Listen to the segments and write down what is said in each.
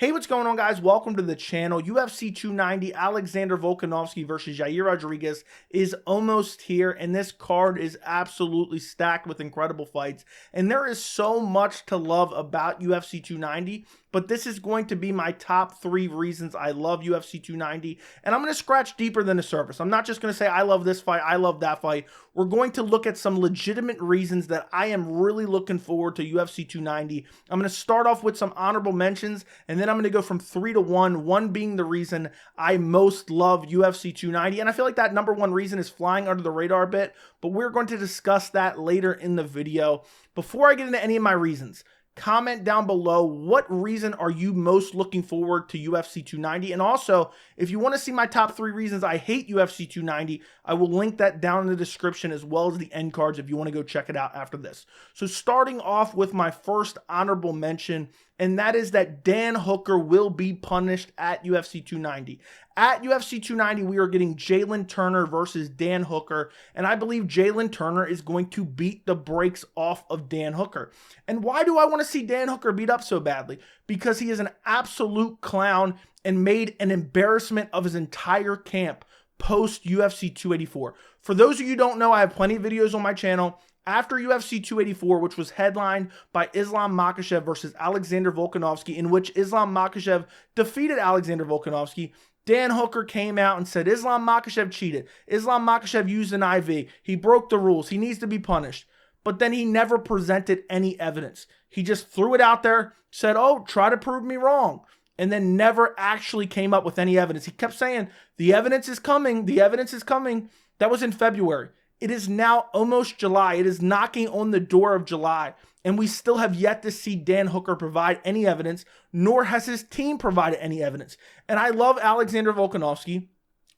Hey, what's going on, guys? Welcome to the channel. UFC 290, Alexander Volkanovski versus Yair Rodriguez is almost here, and this card is absolutely stacked with incredible fights. And there is so much to love about UFC 290, but this is going to be my top 3 reasons I love UFC 290. And I'm going to scratch deeper than the surface. I'm not just going to say I love this fight, I love that fight. We're going to look at some legitimate reasons that I am really looking forward to UFC 290. I'm going to start off with some honorable mentions, and then I'm going to go from 3 to 1, 1 being the reason I most love UFC 290. And I feel like that number 1 reason is flying under the radar a bit, but we're going to discuss that later in the video. Before I get into any of my reasons, comment down below what reason are you most looking forward to UFC 290. And also, if you want to see my top 3 reasons I hate UFC 290, I will link that down in the description as well as the end cards if you want to go check it out after this. So starting off with my first honorable mention, and that is that Dan Hooker will be punished at UFC 290. At UFC 290, we are getting Jalin Turner versus Dan Hooker, and I believe Jalin Turner is going to beat the brakes off of Dan Hooker. And why do I want to see Dan Hooker beat up so badly? Because he is an absolute clown and made an embarrassment of his entire camp post UFC 284. For those of you who don't know, I have plenty of videos on my channel. After UFC 284, which was headlined by Islam Makhachev versus Alexander Volkanovski, in which Islam Makhachev defeated Alexander Volkanovski, Dan Hooker came out and said Islam Makhachev cheated. Islam Makhachev used an IV. He broke the rules. He needs to be punished. But then he never presented any evidence. He just threw it out there, said, oh, try to prove me wrong, and then never actually came up with any evidence. He kept saying, the evidence is coming. The evidence is coming. That was in February. It is now almost July. It is knocking on the door of July, and we still have yet to see Dan Hooker provide any evidence, nor has his team provided any evidence. And I love Alexander Volkanovski.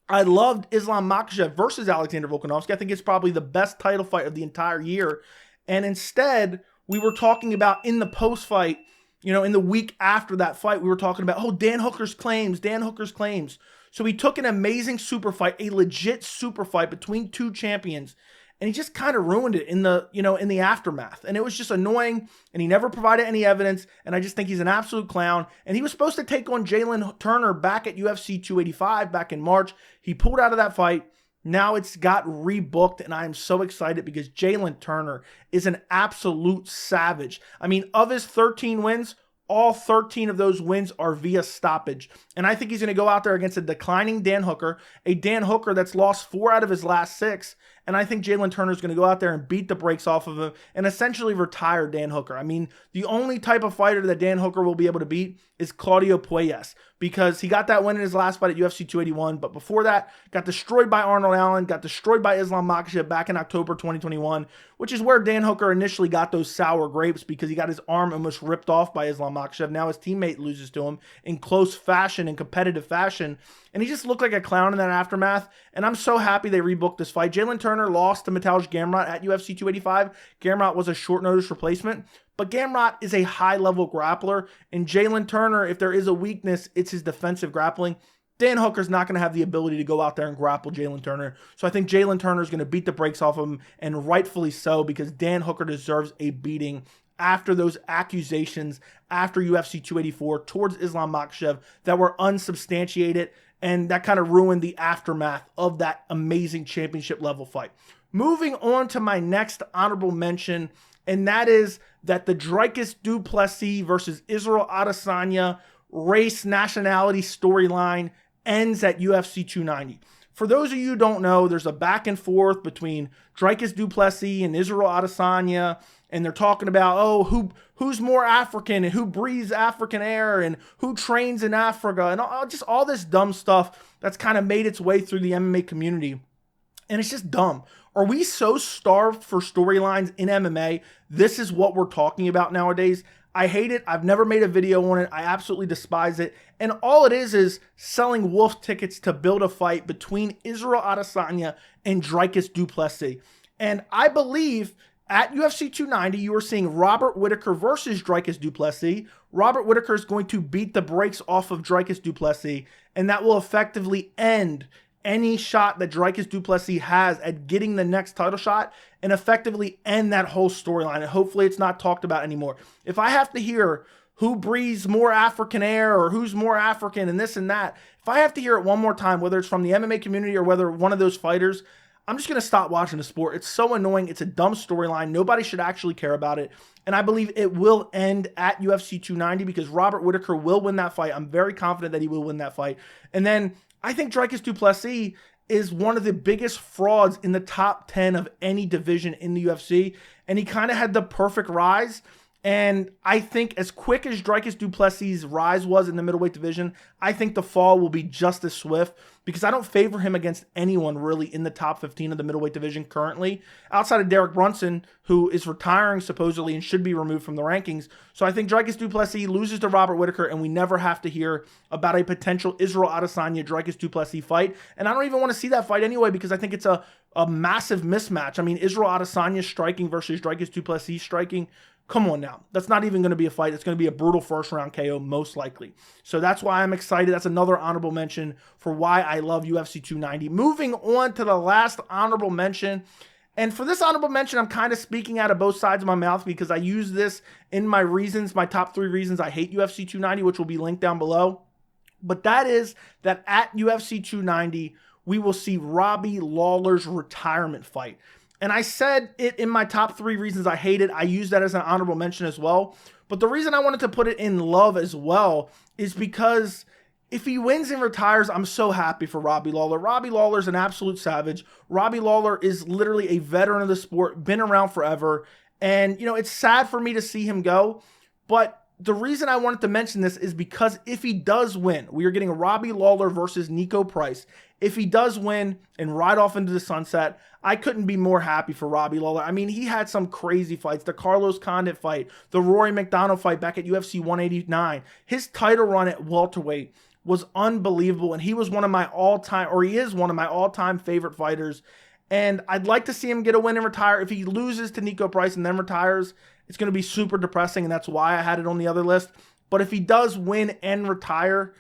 I loved Islam Makhachev versus Alexander Volkanovski. I think it's probably the best title fight of the entire year. And instead, we were talking about in the post-fight, in the week after that fight, we were talking about, oh, Dan Hooker's claims, Dan Hooker's claims. So he took an amazing super fight, a legit super fight between two champions, and he just kind of ruined it in the, in the aftermath. And it was just annoying, and he never provided any evidence, and I just think he's an absolute clown. And he was supposed to take on Jalin Turner back at UFC 285 back in March. He pulled out of that fight. Now it's got rebooked, and I am so excited because Jalin Turner is an absolute savage. I mean, of his 13 wins, all 13 of those wins are via stoppage. And I think he's going to go out there against a declining Dan Hooker, a Dan Hooker that's lost 4 out of his last 6. And I think Jalin Turner is going to go out there and beat the brakes off of him and essentially retire Dan Hooker. I mean, the only type of fighter that Dan Hooker will be able to beat is Claudio Puelles, because he got that win in his last fight at UFC 281. But before that, got destroyed by Arnold Allen, got destroyed by Islam Makhachev back in October 2021, which is where Dan Hooker initially got those sour grapes because he got his arm almost ripped off by Islam Makhachev. Now his teammate loses to him in close fashion, in competitive fashion. And he just looked like a clown in that aftermath. And I'm so happy they rebooked this fight. Jalin Turner lost to Mateusz Gamrot at UFC 285. Gamrot was a short notice replacement, but Gamrot is a high-level grappler, and Jalin Turner, if there is a weakness, it's his defensive grappling. Dan Hooker's not going to have the ability to go out there and grapple Jalin Turner. So I think Jalin Turner is going to beat the brakes off of him, and rightfully so, because Dan Hooker deserves a beating after those accusations after UFC 284 towards Islam Makhachev that were unsubstantiated, and that kind of ruined the aftermath of that amazing championship level fight. Moving on to my next honorable mention, and that is that the Dricus Du Plessi versus Israel Adesanya race nationality storyline ends at UFC 290. For those of you who don't know, there's a back and forth between Dricus Du Plessi and Israel Adesanya, and they're talking about, oh, who's more African and who breathes African air and who trains in Africa and all this dumb stuff that's kind of made its way through the MMA community. And it's just dumb. Are we so starved for storylines in MMA? This is what we're talking about nowadays. I hate it. I've never made a video on it. I absolutely despise it. And all it is selling wolf tickets to build a fight between Israel Adesanya and Dricus Du Plessi. And I believe at UFC 290, you are seeing Robert Whittaker versus Dricus Du Plessi. Robert Whittaker is going to beat the brakes off of Dricus Du Plessi, and that will effectively end any shot that Dricus Du Plessis has at getting the next title shot and effectively end that whole storyline. And hopefully it's not talked about anymore. If I have to hear who breathes more African air or who's more African and this and that. If I have to hear it one more time, whether it's from the MMA community or whether one of those fighters, I'm just going to stop watching the sport. It's so annoying. It's a dumb storyline. Nobody should actually care about it. And I believe it will end at UFC 290 because Robert Whittaker will win that fight. I'm very confident that he will win that fight. And then I think Dricus Du Plessis is one of the biggest frauds in the top 10 of any division in the UFC. And he kind of had the perfect rise. And I think as quick as Dricus Du Plessis' rise was in the middleweight division, I think the fall will be just as swift because I don't favor him against anyone really in the top 15 of the middleweight division currently, outside of Derek Brunson, who is retiring supposedly and should be removed from the rankings. So I think Dricus Du Plessis loses to Robert Whittaker, and we never have to hear about a potential Israel Adesanya-Dricus Du Plessis fight. And I don't even want to see that fight anyway because I think it's a massive mismatch. I mean, Israel Adesanya striking versus Dricus Du Plessis striking. Come on now. That's not even going to be a fight. It's going to be a brutal first-round KO, most likely. So that's why I'm excited. That's another honorable mention for why I love UFC 290. Moving on to the last honorable mention. And for this honorable mention, I'm kind of speaking out of both sides of my mouth because I use this in my reasons, my top 3 reasons I hate UFC 290, which will be linked down below. But that is that at UFC 290, we will see Robbie Lawler's retirement fight. And I said it in my top 3 reasons I hate it. I use that as an honorable mention as well. But the reason I wanted to put it in love as well is because if he wins and retires, I'm so happy for Robbie Lawler. Robbie Lawler is an absolute savage. Robbie Lawler is literally a veteran of the sport, been around forever. And, you know, it's sad for me to see him go. But the reason I wanted to mention this is because if he does win, we are getting Robbie Lawler versus Niko Price. If he does win and ride off into the sunset, I couldn't be more happy for Robbie Lawler. I mean, he had some crazy fights. The Carlos Condit fight, the Rory McDonald fight back at UFC 189. His title run at welterweight was unbelievable, and he was one of my all-time, or he is one of my all-time favorite fighters. And I'd like to see him get a win and retire. If he loses to Niko Price and then retires, it's going to be super depressing, and that's why I had it on the other list. But if he does win and retire,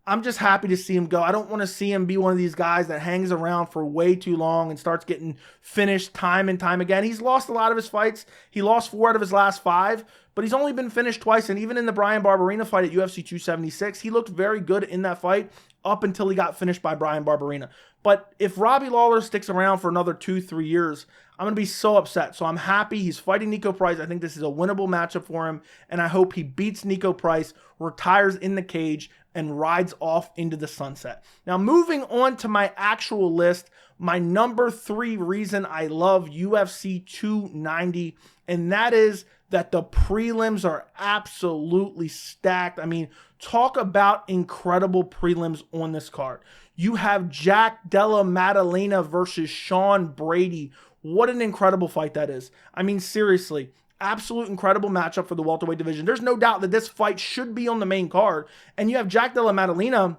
I'm just happy to see him go. I don't want to see him be one of these guys that hangs around for way too long and starts getting finished time and time again. He's lost a lot of his fights. He lost 4 out of his last 5, but he's only been finished twice. And even in the Bryan Barberena fight at UFC 276, he looked very good in that fight up until he got finished by Bryan Barberena. But if Robbie Lawler sticks around for another 2-3 years, I'm going to be so upset. So I'm happy he's fighting Niko Price. I think this is a winnable matchup for him, and I hope he beats Niko Price, retires in the cage, and rides off into the sunset. Now, moving on to my actual list, my number 3 reason I love UFC 290, and that is that the prelims are absolutely stacked. I mean, talk about incredible prelims on this card. You have Jack Della Maddalena versus Sean Brady. What an incredible fight that is. I mean, seriously, absolute incredible matchup for the welterweight division. There's no doubt that this fight should be on the main card. And you have Jack Della Maddalena,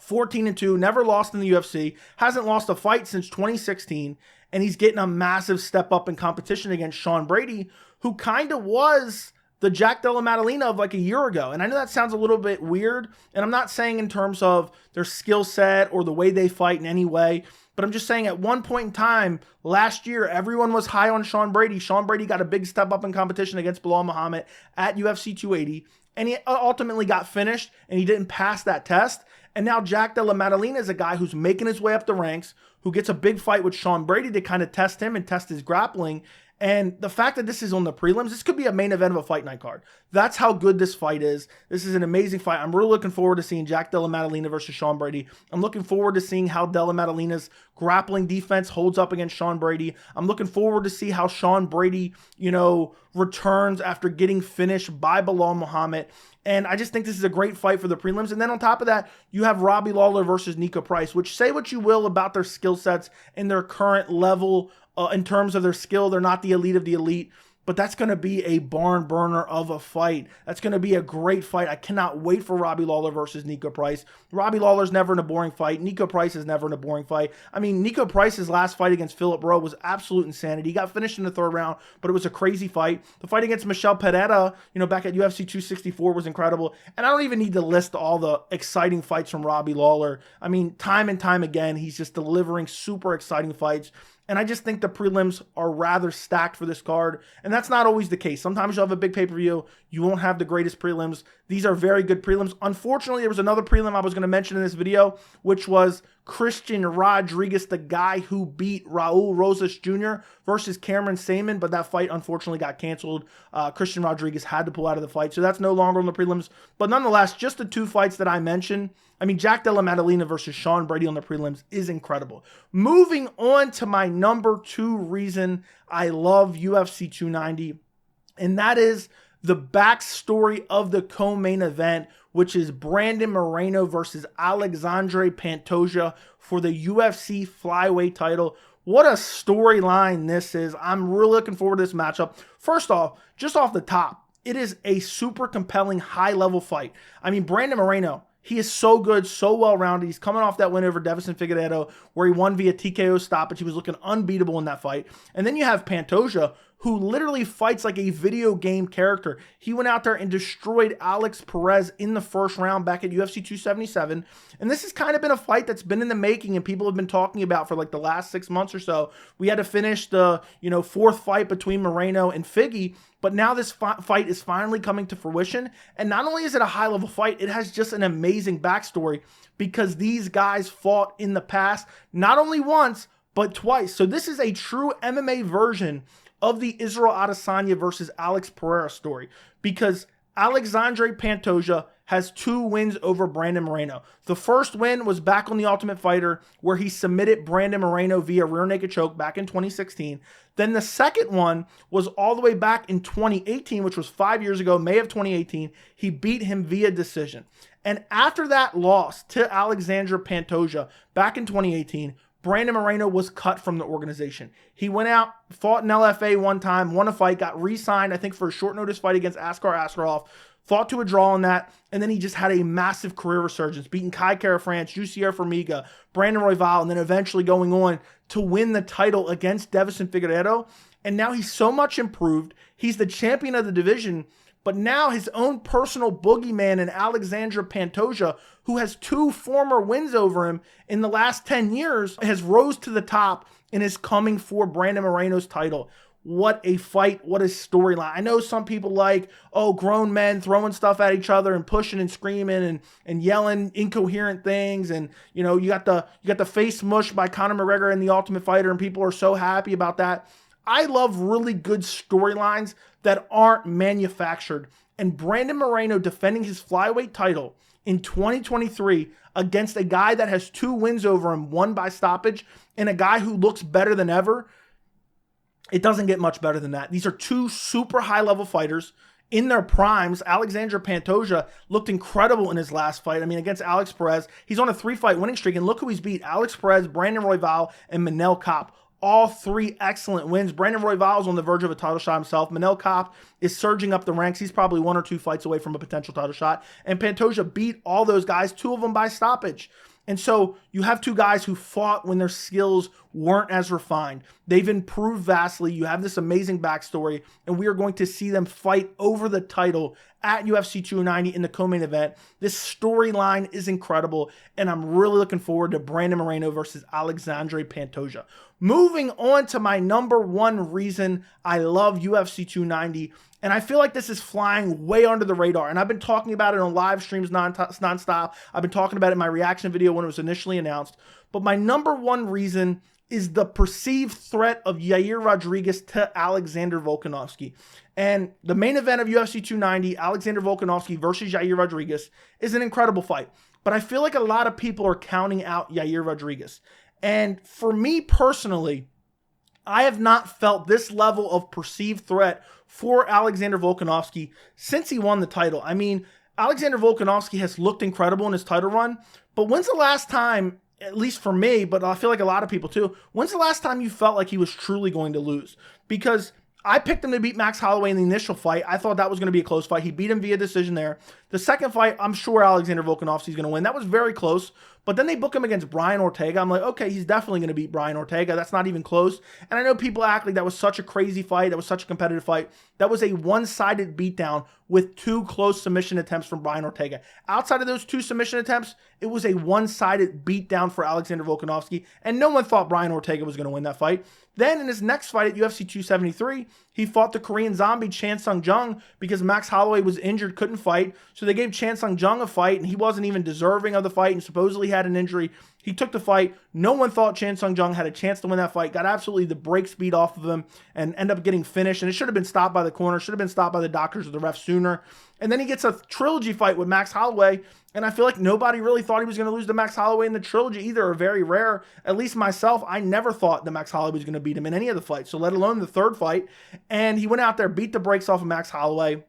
14-2, never lost in the UFC, hasn't lost a fight since 2016, and he's getting a massive step up in competition against Sean Brady, who kind of was the Jack Della Maddalena of like a year ago. And I know that sounds a little bit weird, and I'm not saying in terms of their skill set or the way they fight in any way, but I'm just saying at one point in time last year, everyone was high on Sean Brady. Sean Brady got a big step up in competition against Bilal Muhammad at UFC 280, and he ultimately got finished, and he didn't pass that test. And now Jack Della Maddalena is a guy who's making his way up the ranks, who gets a big fight with Sean Brady to kind of test him and test his grappling. And the fact that this is on the prelims, this could be a main event of a fight night card. That's how good this fight is. This is an amazing fight. I'm really looking forward to seeing Jack Della Maddalena versus Sean Brady. I'm looking forward to seeing how Della Maddalena's grappling defense holds up against Sean Brady. I'm looking forward to see how Sean Brady, returns after getting finished by Bilal Muhammad. And I just think this is a great fight for the prelims. And then on top of that, you have Robbie Lawler versus Niko Price, which, say what you will about their skill sets and their current level in terms of their skill, they're not the elite of the elite, but that's going to be a barn burner of a fight. That's going to be a great fight. I cannot wait for Robbie Lawler versus Niko Price. Robbie Lawler's never in a boring fight. Niko Price is never in a boring fight. I mean, Niko Price's last fight against Philip Rowe was absolute insanity. He got finished in the 3rd round, but it was a crazy fight. The fight against Michel Pereira, back at UFC 264 was incredible. And I don't even need to list all the exciting fights from Robbie Lawler. I mean, time and time again, he's just delivering super exciting fights. And I just think the prelims are rather stacked for this card. And that's not always the case. Sometimes you'll have a big pay-per-view. You won't have the greatest prelims. These are very good prelims. Unfortunately, there was another prelim I was going to mention in this video, which was Christian Rodriguez, the guy who beat Raul Rosas Jr. versus Cameron Saman. But that fight, unfortunately, got canceled. Christian Rodriguez had to pull out of the fight. So that's no longer on the prelims. But nonetheless, just the two fights that I mentioned, I mean, Jack Della Maddalena versus Sean Brady on the prelims is incredible. Moving on to my number 2 reason I love UFC 290, and that is the backstory of the co-main event, which is Brandon Moreno versus Alexandre Pantoja for the UFC flyweight title. What a storyline this is. I'm really looking forward to this matchup. First off, just off the top, it is a super compelling high-level fight. I mean, Brandon Moreno, he is so good, so well-rounded. He's coming off that win over Deiveson Figueiredo, where he won via TKO stoppage. He was looking unbeatable in that fight. And then you have Pantoja, who literally fights like a video game character. He went out there and destroyed Alex Perez in the first round back at UFC 277. And this has kind of been a fight that's been in the making and people have been talking about for like the last 6 months or so. We had to finish the, 4th fight between Moreno and Figgy, but now this fight is finally coming to fruition. And not only is it a high-level fight, it has just an amazing backstory because these guys fought in the past, not only once, but twice. So this is a true MMA version of the Israel Adesanya versus Alex Pereira story, because Alexandre Pantoja has 2 wins over Brandon Moreno. The first win was back on The Ultimate Fighter, where he submitted Brandon Moreno via rear naked choke back in 2016. Then the second one was all the way back in 2018, which was 5 years ago, May of 2018. He beat him via decision. And after that loss to Alexandre Pantoja back in 2018, Brandon Moreno was cut from the organization. He went out, fought in LFA one time, won a fight, got re-signed, I think, for a short notice fight against Askar Askarov, fought to a draw on that, and then he just had a massive career resurgence, beating Kai Kara France, Jussier Formiga, Brandon Royval, and then eventually going on to win the title against Deiveson Figueiredo. And now he's so much improved. He's the champion of the division, but now his own personal boogeyman in Alexandre Pantoja, who has 2 former wins over him in the last 10 years, has rose to the top and is coming for Brandon Moreno's title. What a fight. What a storyline. I know some people like, grown men throwing stuff at each other and pushing and screaming and yelling incoherent things. And, you got the face mush by Conor McGregor in The Ultimate Fighter, and people are so happy about that. I love really good storylines that aren't manufactured. And Brandon Moreno defending his flyweight title in 2023 against a guy that has 2 wins over him, 1 by stoppage, and a guy who looks better than ever. It doesn't get much better than that. These are 2 super high-level fighters in their primes. Alexandre Pantoja looked incredible in his last fight. I mean, against Alex Perez. He's on a 3-fight winning streak, and look who he's beat. Alex Perez, Brandon Royval, and Manel Kape. All 3 excellent wins. Brandon Royval is on the verge of a title shot himself. Manel Kape is surging up the ranks. He's probably 1 or 2 fights away from a potential title shot. And Pantoja beat all those guys, 2 of them by stoppage. And so you have 2 guys who fought when their skills weren't as refined. They've improved vastly. You have this amazing backstory, and we are going to see them fight over the title at UFC 290 in the co-main event. This storyline is incredible, and I'm really looking forward to Brandon Moreno versus Alexandre Pantoja. Moving on to my number 1 reason I love UFC 290, and I feel like this is flying way under the radar, and I've been talking about it on live streams nonstop. I've been talking about it in my reaction video when it was initially announced, but my number 1 reason is the perceived threat of Yair Rodriguez to Alexander Volkanovski. And the main event of UFC 290, Alexander Volkanovski versus Yair Rodriguez, is an incredible fight. But I feel like a lot of people are counting out Yair Rodriguez. And for me personally, I have not felt this level of perceived threat for Alexander Volkanovski since he won the title. I mean, Alexander Volkanovski has looked incredible in his title run, but when's the last time, at least for me, but I feel like a lot of people too, when's the last time you felt like he was truly going to lose? Because I picked him to beat Max Holloway in the initial fight. I thought that was going to be a close fight. He beat him via decision there. The second fight, I'm sure Alexander Volkanovski is going to win. That was very close. But then they book him against Brian Ortega. I'm like, okay, he's definitely going to beat Brian Ortega. That's not even close. And I know people act like that was such a crazy fight. That was such a competitive fight. That was a one-sided beatdown with 2 close submission attempts from Brian Ortega. Outside of those 2 submission attempts, it was a one-sided beatdown for Alexander Volkanovski. And no one thought Brian Ortega was going to win that fight. Then in his next fight at UFC 273, he fought the Korean zombie Chan Sung Jung because Max Holloway was injured, couldn't fight. So they gave Chan Sung Jung a fight, and he wasn't even deserving of the fight and supposedly had an injury. He took the fight. No one thought Chan Sung Jung had a chance to win that fight. Got absolutely the brakes beat off of him and ended up getting finished. And it should have been stopped by the corner, should have been stopped by the doctors or the ref sooner. And then he gets a trilogy fight with Max Holloway. And I feel like nobody really thought he was going to lose to Max Holloway in the trilogy either, or very rare. At least myself, I never thought that Max Holloway was going to beat him in any of the fights, so let alone the third fight. And he went out there, beat the brakes off of Max Holloway.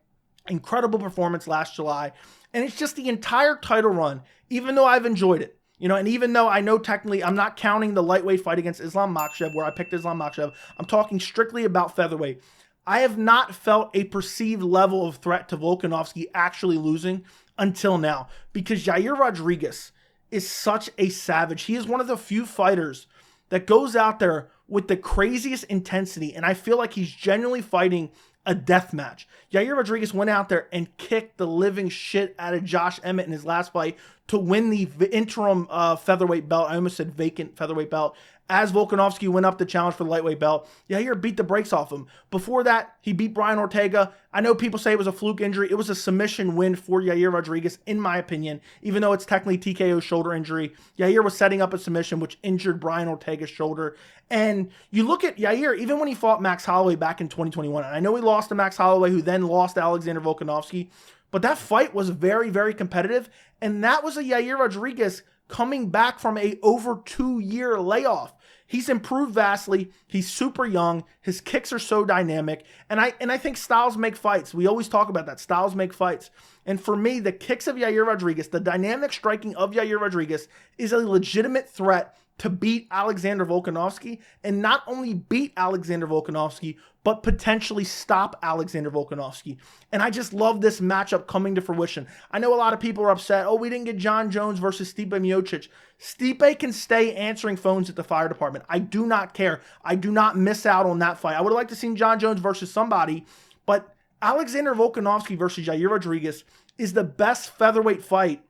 Incredible performance last July. And it's just the entire title run, even though I've enjoyed it. You know, and even though I know technically I'm not counting the lightweight fight against Islam Makhachev where I picked Islam Makhachev, I'm talking strictly about featherweight. I have not felt a perceived level of threat to Volkanovski actually losing until now, because Yair Rodriguez is such a savage. He is one of the few fighters that goes out there with the craziest intensity, and I feel like he's genuinely fighting a death match. Yair Rodriguez went out there and kicked the living shit out of Josh Emmett in his last fight to win the interim featherweight belt. I almost said vacant featherweight belt. As Volkanovski went up to challenge for the lightweight belt, Yair beat the brakes off him. Before that, he beat Brian Ortega. I know people say it was a fluke injury. It was a submission win for Yair Rodriguez, in my opinion, even though it's technically TKO shoulder injury. Yair was setting up a submission which injured Brian Ortega's shoulder. And you look at Yair, even when he fought Max Holloway back in 2021, and I know he lost to Max Holloway, who then lost to Alexander Volkanovski, but that fight was very, very competitive. And that was a Yair Rodriguez coming back from a over 2-year layoff. He's improved vastly. He's super young. His kicks are so dynamic. And I think styles make fights. We always talk about that. Styles make fights. And for me, the kicks of Yair Rodriguez, the dynamic striking of Yair Rodriguez is a legitimate threat to beat Alexander Volkanovski, and not only beat Alexander Volkanovski, but potentially stop Alexander Volkanovski. And I just love this matchup coming to fruition. I know a lot of people are upset, oh, we didn't get John Jones versus Stipe Miocic. Stipe can stay answering phones at the fire department. I do not care. I do not miss out on that fight. I would have liked to see John Jones versus somebody, but Alexander Volkanovski versus Yair Rodriguez is the best featherweight fight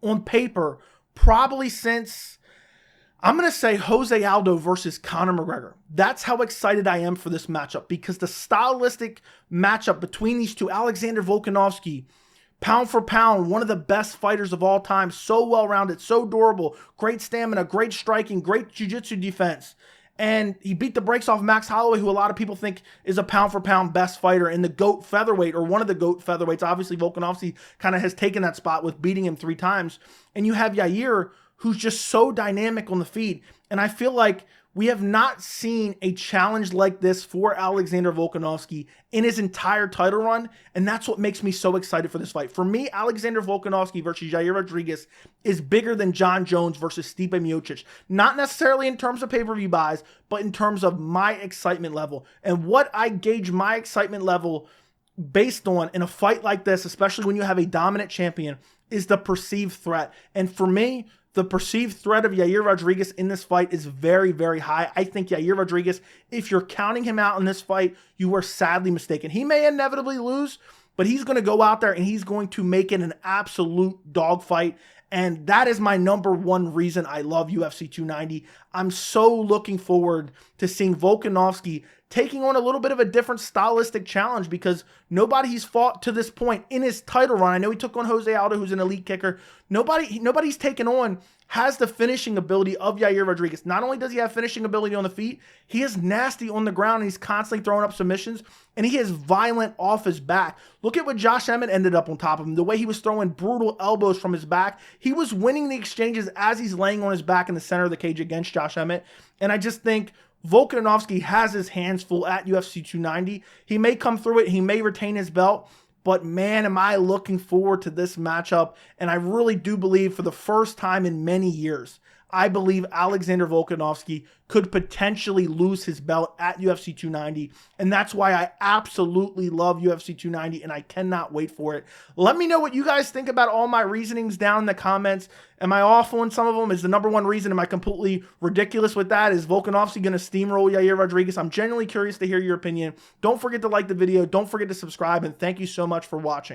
on paper probably since, I'm going to say, Jose Aldo versus Conor McGregor. That's how excited I am for this matchup, because the stylistic matchup between these two, Alexander Volkanovski, pound for pound, one of the best fighters of all time, so well-rounded, so durable, great stamina, great striking, great jiu-jitsu defense. And he beat the brakes off Max Holloway, who a lot of people think is a pound-for-pound best fighter in the GOAT featherweight, or one of the GOAT featherweights. Obviously, Volkanovski kind of has taken that spot with beating him 3 times. And you have Yair, who's just so dynamic on the feet. And I feel like we have not seen a challenge like this for Alexander Volkanovski in his entire title run, and that's what makes me so excited for this fight. For me, Alexander Volkanovski versus Yair Rodriguez is bigger than John Jones versus Stipe Miocic. Not necessarily in terms of pay-per-view buys, but in terms of my excitement level. And what I gauge my excitement level based on in a fight like this, especially when you have a dominant champion, is the perceived threat. And for me, the perceived threat of Yair Rodriguez in this fight is very, very high. I think Yair Rodriguez, if you're counting him out in this fight, you are sadly mistaken. He may inevitably lose, but he's going to go out there and he's going to make it an absolute dogfight. And that is my number one reason I love UFC 290. I'm so looking forward to seeing Volkanovski taking on a little bit of a different stylistic challenge, because nobody he's fought to this point in his title run, I know he took on Jose Aldo, who's an elite kicker, nobody's taken on has the finishing ability of Yair Rodriguez. Not only does he have finishing ability on the feet, he is nasty on the ground, and he's constantly throwing up submissions, and he is violent off his back. Look at what Josh Emmett ended up on top of him, the way he was throwing brutal elbows from his back. He was winning the exchanges as he's laying on his back in the center of the cage against Josh Emmett, and I just think Volkanovski has his hands full at UFC 290. He may come through it. He may retain his belt. But man, am I looking forward to this matchup. And I really do believe for the first time in many years, I believe Alexander Volkanovski could potentially lose his belt at UFC 290, and that's why I absolutely love UFC 290, and I cannot wait for it. Let me know what you guys think about all my reasonings down in the comments. Am I awful in some of them? Is the number one reason, am I completely ridiculous with that? Is Volkanovski going to steamroll Yair Rodriguez? I'm genuinely curious to hear your opinion. Don't forget to like the video. Don't forget to subscribe, and thank you so much for watching.